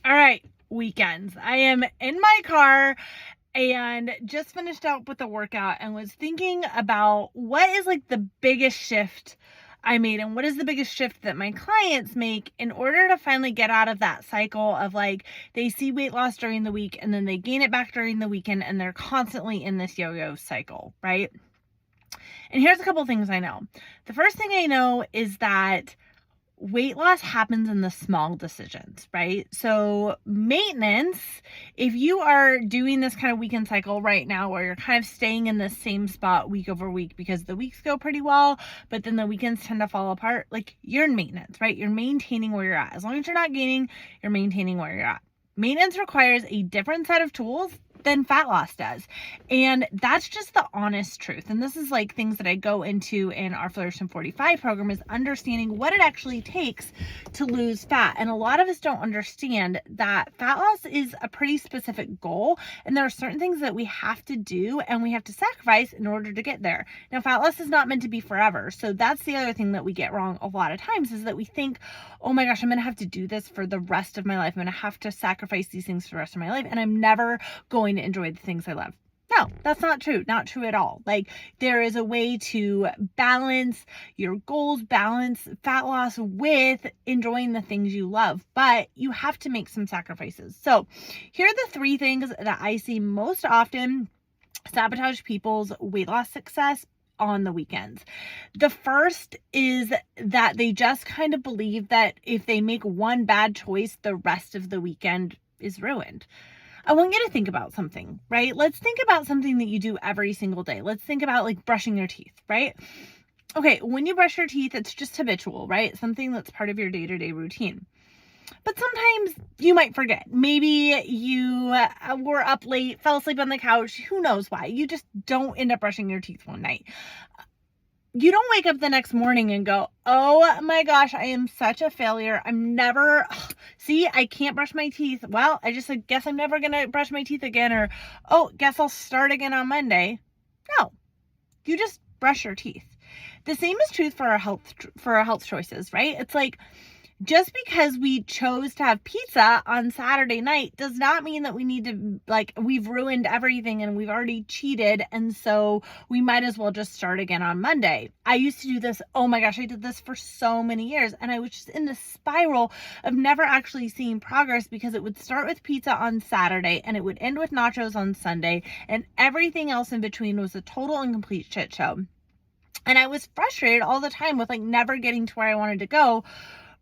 All right, weekends. I am in my car and just finished up with a workout and was thinking about what is like the biggest shift I made and what is the biggest shift that my clients make in order to finally get out of that cycle of like they see weight loss during the week and then they gain it back during the weekend and they're constantly in this yo-yo cycle, right? And here's a couple things I know. The first thing I know is that weight loss happens in the small decisions, right? So maintenance, if you are doing this kind of weekend cycle right now where you're kind of staying in the same spot week over week because the weeks go pretty well, but then the weekends tend to fall apart, like you're in maintenance, right? You're maintaining where you're at. As long as you're not gaining, you're maintaining where you're at. Maintenance requires a different set of tools than fat loss does. And that's just the honest truth. And this is like things that I go into in our Flourish in 45 program, is understanding what it actually takes to lose fat. And a lot of us don't understand that fat loss is a pretty specific goal. And there are certain things that we have to do and we have to sacrifice in order to get there. Now, fat loss is not meant to be forever. So that's the other thing that we get wrong a lot of times, is that we think, oh my gosh, I'm going to have to do this for the rest of my life. I'm going to have to sacrifice these things for the rest of my life. And I'm never going to enjoy the things I love. No, that's not true. Not true at all. Like, there is a way to balance your goals, balance fat loss with enjoying the things you love, but you have to make some sacrifices. So here are the three things that I see most often sabotage people's weight loss success on the weekends. The first is that they just kind of believe that if they make one bad choice, the rest of the weekend is ruined. I want you to think about something, right? Let's think about something that you do every single day. Let's think about like brushing your teeth, right? Okay, when you brush your teeth, it's just habitual, right? Something that's part of your day-to-day routine. But sometimes you might forget. Maybe you were up late, fell asleep on the couch. Who knows why? You just don't end up brushing your teeth one night. You don't wake up the next morning and go, oh my gosh, I am such a failure. I can't brush my teeth. Well, I guess I'm never going to brush my teeth again. Or, oh, guess I'll start again on Monday. No, you just brush your teeth. The same is true for our health choices, right? It's like, just because we chose to have pizza on Saturday night does not mean that we need to, we've ruined everything and we've already cheated. And so we might as well just start again on Monday. I used to do this. Oh my gosh, I did this for so many years. And I was just in this spiral of never actually seeing progress, because it would start with pizza on Saturday and it would end with nachos on Sunday. And everything else in between was a total and complete shit show. And I was frustrated all the time with never getting to where I wanted to go.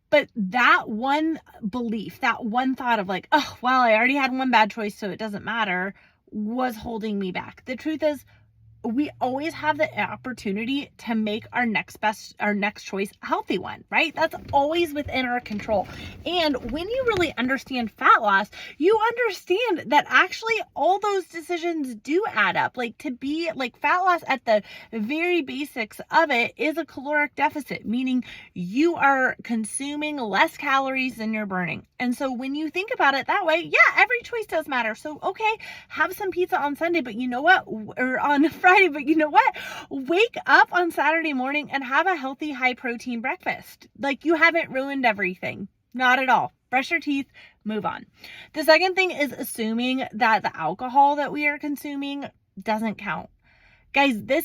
But that one belief, that one thought of oh, well, I already had one bad choice, so it doesn't matter, was holding me back. The truth is, we always have the opportunity to make our next choice a healthy one, right? That's always within our control. And when you really understand fat loss, you understand that actually all those decisions do add up. To be fat loss at the very basics of it is a caloric deficit, meaning you are consuming less calories than you're burning. And so when you think about it that way, yeah, every choice does matter. So, okay, have some pizza on Sunday, but you know what? Or on Friday, but you know what? Wake up on Saturday morning and have a healthy, high protein breakfast. You haven't ruined everything. Not at all. Brush your teeth, move on. The second thing is assuming that the alcohol that we are consuming doesn't count. Guys, this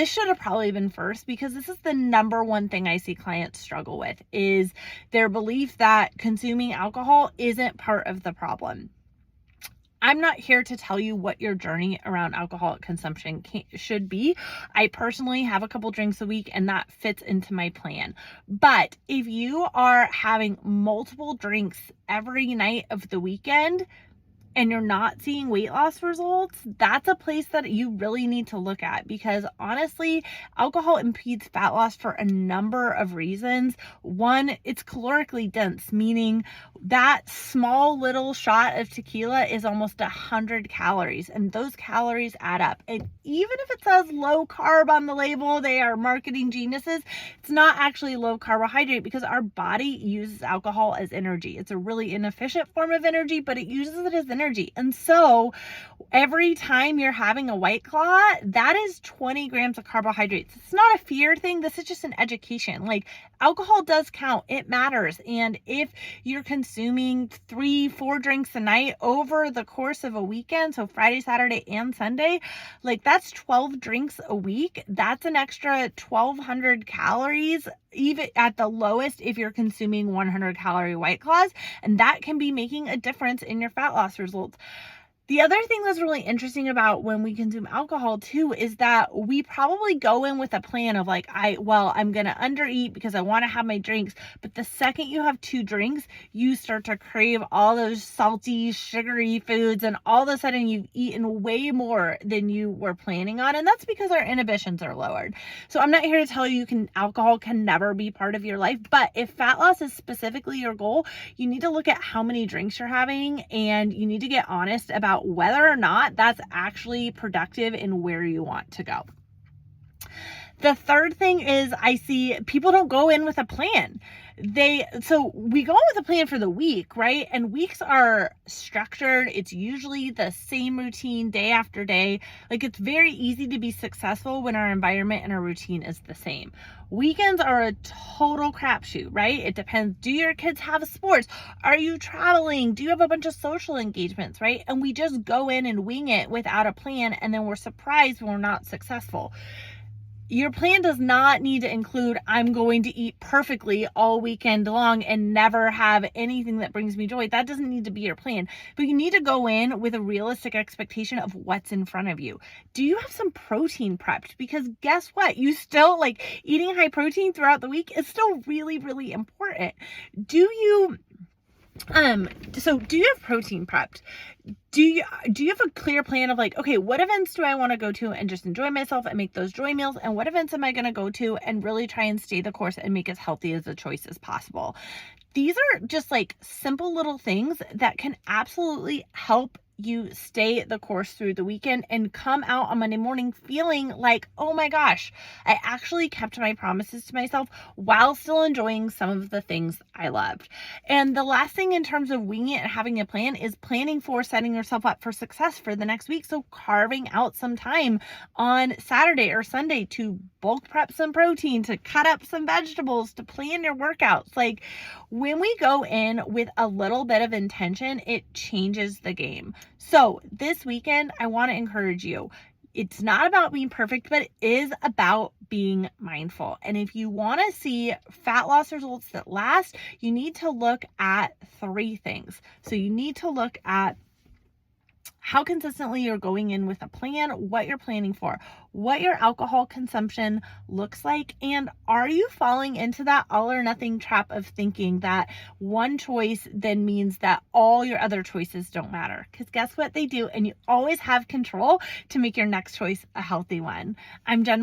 should have probably been first, because this is the number one thing I see clients struggle with, is their belief that consuming alcohol isn't part of the problem. I'm not here to tell you what your journey around alcoholic consumption should be. I personally have a couple drinks a week and that fits into my plan. But if you are having multiple drinks every night of the weekend and you're not seeing weight loss results, that's a place that you really need to look at, because honestly, alcohol impedes fat loss for a number of reasons. One, it's calorically dense, meaning that small little shot of tequila is almost 100 calories, and those calories add up. And even if it says low carb on the label, they are marketing geniuses. It's not actually low carbohydrate, because our body uses alcohol as energy. It's a really inefficient form of energy, but it uses it as energy. energy. And so every time you're having a White Claw, that is 20 grams of carbohydrates. It's not a fear thing. This is just an education. Like, alcohol does count. It matters. And if you're consuming 3-4 drinks a night over the course of a weekend, so Friday, Saturday, and Sunday, like, that's 12 drinks a week. That's an extra 1,200 calories, even at the lowest, if you're consuming 100 calorie White Claws. And that can be making a difference in your fat loss results. The other thing that's really interesting about when we consume alcohol too is that we probably go in with a plan of like, I'm going to undereat because I want to have my drinks. But the second you have 2 drinks, you start to crave all those salty, sugary foods. And all of a sudden you've eaten way more than you were planning on. And that's because our inhibitions are lowered. So I'm not here to tell you alcohol can never be part of your life. But if fat loss is specifically your goal, you need to look at how many drinks you're having, and you need to get honest about whether or not that's actually productive in where you want to go. The third thing is, I see people don't go in with a plan. So we go in with a plan for the week, right? And weeks are structured. It's usually the same routine day after day. Like, it's very easy to be successful when our environment and our routine is the same. Weekends are a total crapshoot, right? It depends. Do your kids have sports? Are you traveling? Do you have a bunch of social engagements, right? And we just go in and wing it without a plan, and then we're surprised when we're not successful. Your plan does not need to include, I'm going to eat perfectly all weekend long and never have anything that brings me joy. That doesn't need to be your plan. But you need to go in with a realistic expectation of what's in front of you. Do you have some protein prepped? Because guess what? You still, like, eating high protein throughout the week is still really, really important. Do you have protein prepped? Do you have a clear plan of like, okay, what events do I want to go to and just enjoy myself and make those joy meals? And what events am I going to go to and really try and stay the course and make as healthy as a choice as possible? These are just like simple little things that can absolutely help you stay the course through the weekend and come out on Monday morning feeling like, oh my gosh, I actually kept my promises to myself while still enjoying some of the things I loved. And the last thing in terms of winging it and having a plan is planning for setting yourself up for success for the next week. So carving out some time on Saturday or Sunday to bulk prep some protein, to cut up some vegetables, to plan your workouts. Like, when we go in with a little bit of intention, it changes the game. So this weekend, I want to encourage you. It's not about being perfect, but it is about being mindful. And if you want to see fat loss results that last, you need to look at 3 things. So you need to look at how consistently you're going in with a plan, what you're planning for, what your alcohol consumption looks like, and are you falling into that all or nothing trap of thinking that one choice then means that all your other choices don't matter? Because guess what? They do, and you always have control to make your next choice a healthy one. I'm Jen.